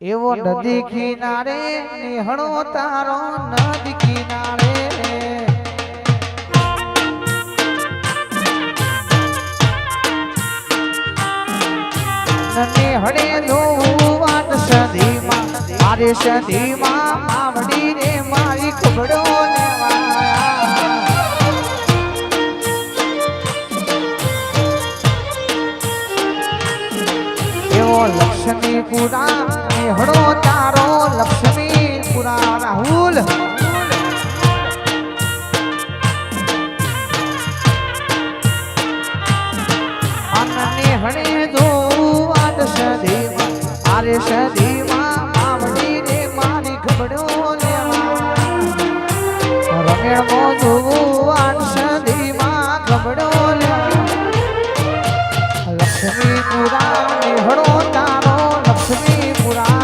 એવો નદી કિનારે નિહળો તારો નદી કિનારે નિહળે જોવું વાત સદીમાં મારે સદીમાં માવડી રે મારી ખબડો લક્ષ્મીપુરા નિહળો તારો લક્ષ્મીપુરા રાહુલ નિહળે જોવાત સદીમાં આરે સદીમાં માવડી રે મારી ખબડો લેવા રમેણમો જોવાત સદીમાં ખબડો લેવા લક્ષ્મીપુરા નિહળો તારો લક્ષ્મીપુરા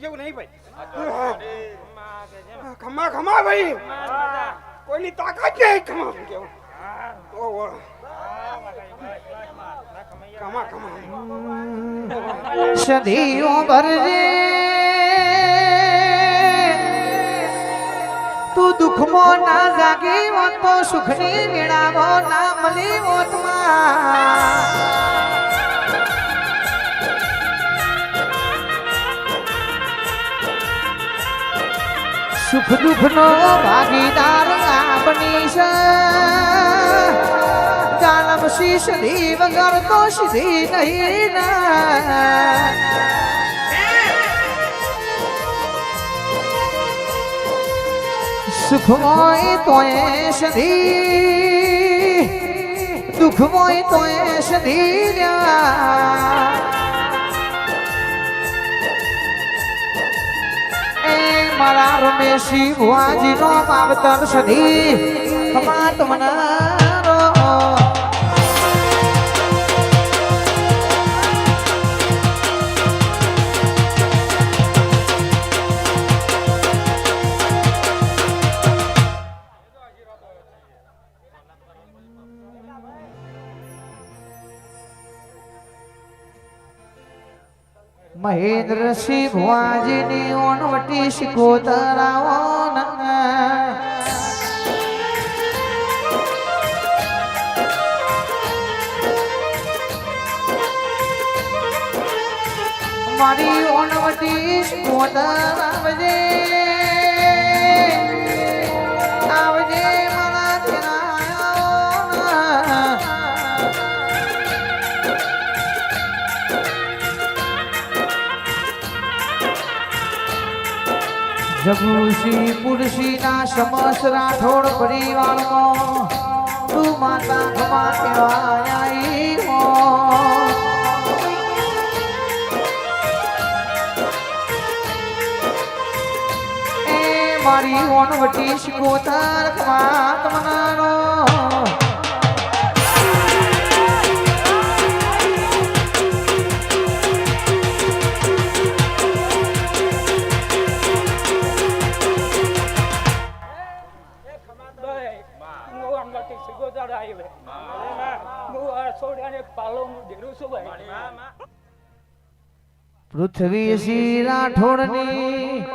જેવું નહીં ભાઈ ખમા ખમા ભાઈ કોઈની તાકાત નહીં ખમા કેવું ખમા ખમા સદીઓ ભરજે તું દુઃખમાં ના જાગી હોત તો સુખની મેળાવો ના મળી હોત સુખ દુઃખનો ભાગીદાર આપની છે જાનમ શીશની વગર તો સીધી નહીં ના સુખ હોય તોય સધી દુઃખ હોય તોય સધી એ મારા રમેશી ભુવાજીનો માવતર સધી ખમાત મનારો મહેન્દ્રસિંહ ભુવાજીની ઓનવટી શિકોતરાઓ મારી ઓનવટી શિકોતર આવજે આવજે મારા તેરા જગુશી પુરુષી ના સમસ રાઠોડ પરિવારમાં તું માતા ખમા કહેવાઈ હો એ મારી ઓનવટી શિકોતર ખમા તમનાનો પૃથ્વી શ્રી રાઠોડની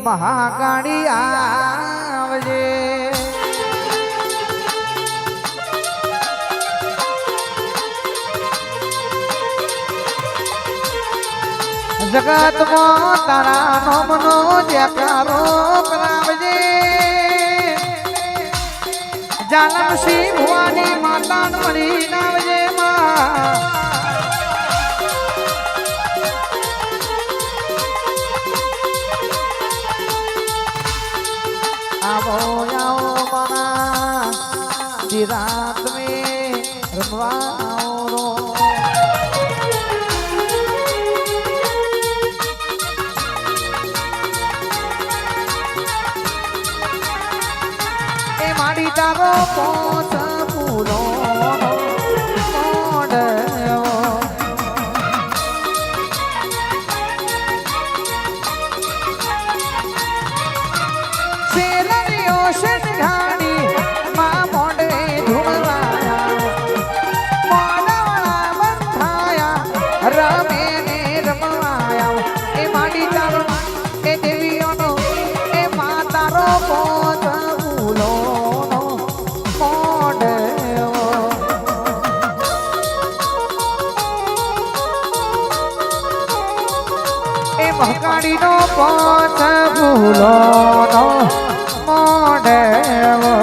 મહાકાળી આવજે જગતમાં તારા નામનો જયકારો કરાવજે જાલમસિંહ ભુવાની માતા મળી નાવજે આવો આવો મારા રાત મેં રમવા આવો એ માડી તારો પોત પૂરો રોશન ઘાડી માં મોઢે ધૂળવાયા મોડાવાળા બંધાયા રમે ને રમવાયા એ માડી ચાલો એ દેવીઓનો એ માતારો પોત ફૂલોનો મોઢેવો એ મહકાડીનો પોત ફૂલોનો મોઢેવો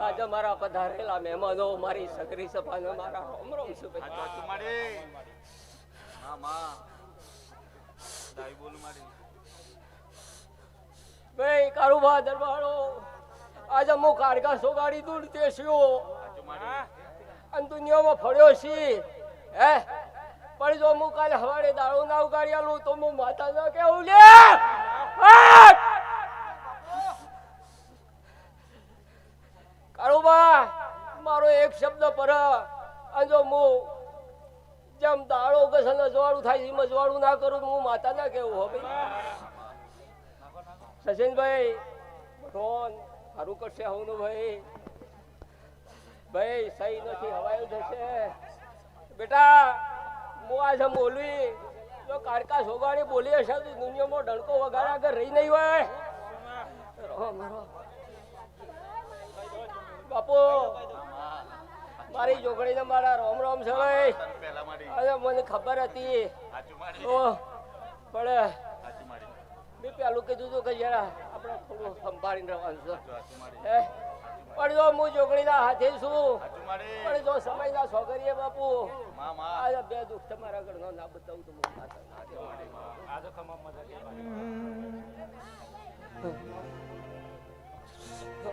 આજે મારા પધારેલા મહેમાનો મારી સગરી સભાને મારા રોમ રોમ ભાઈ કારુભા દરબારો આજે હું કારગા સોગાડી દૂર તેસ્યો અને દુનિયામાં ફર્યો છી હે પણ જો હું કાલે હવારે દાળો ના ઉગાડી આલું તો હું માતા ના કેવું લે કારુબા મારો એક શબ્દ પર અને જો હું જેમ દાળો ગસન અજવાળું થાય એમ અજવાળું ના કરું હું માતા ના કેવું હો ભાઈ સચિનભાઈ ફોન સારું કરશે હું ભાઈ ભાઈ સહી નથી હવાયું જશે બેટા હું આજે બોલવી જો કારકા સોગાડી બોલી હશે તો દુનિયામાં ડણકો વગાડ્યા આગળ રહી નહીં હોય બાપુ મારી જોગણીને મારા રોમ રોમ છે ભાઈ અરે મને ખબર હતી પણ મેં પેલું કીધું હતું કે જરા આપણે થોડું સંભાળીને રહેવાનું છે પણ જો હું જોગણીના હાથે છું પણ જો સમયના છોકરીએ બાપુ આજે બે દુઃખ તમારા ઘરનો ના બતાવું તો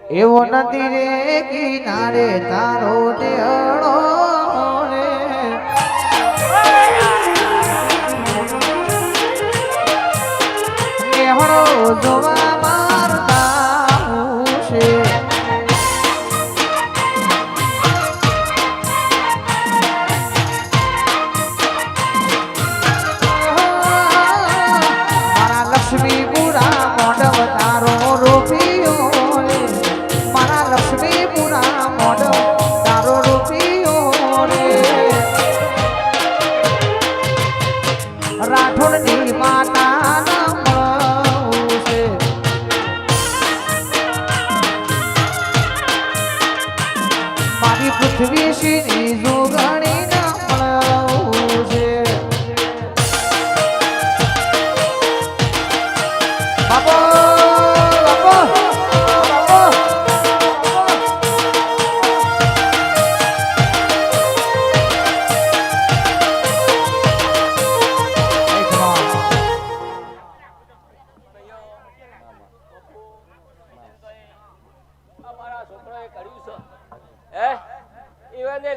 એવો નથી રે કિનારે તારો દેહડો રે દેહડો જોવા મારતા છે મારા લક્ષ્મીપુરા મોઢવ તારો રૂપિયો લક્ષ્મીપુરા મોઢ તારો રૂપિયો રે રાઠોડની માતા મળવું છે મારી પૃથ્વી શ્રીની જોગણી મળવું છે બાપો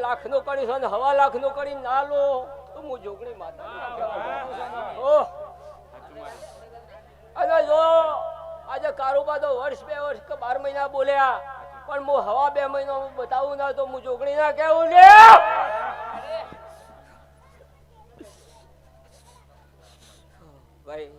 લાખ નું કરી છે હવા લાખ નું કરી ના લો તો હું જોગણી માતા અને જો આજે કારુબા તો વર્ષ 2 વર્ષ કે 12 મહિના બોલ્યા પણ હું હવા 2 મહિના બતાવું ના તો હું જોગણી ના કેવું લે ભાઈ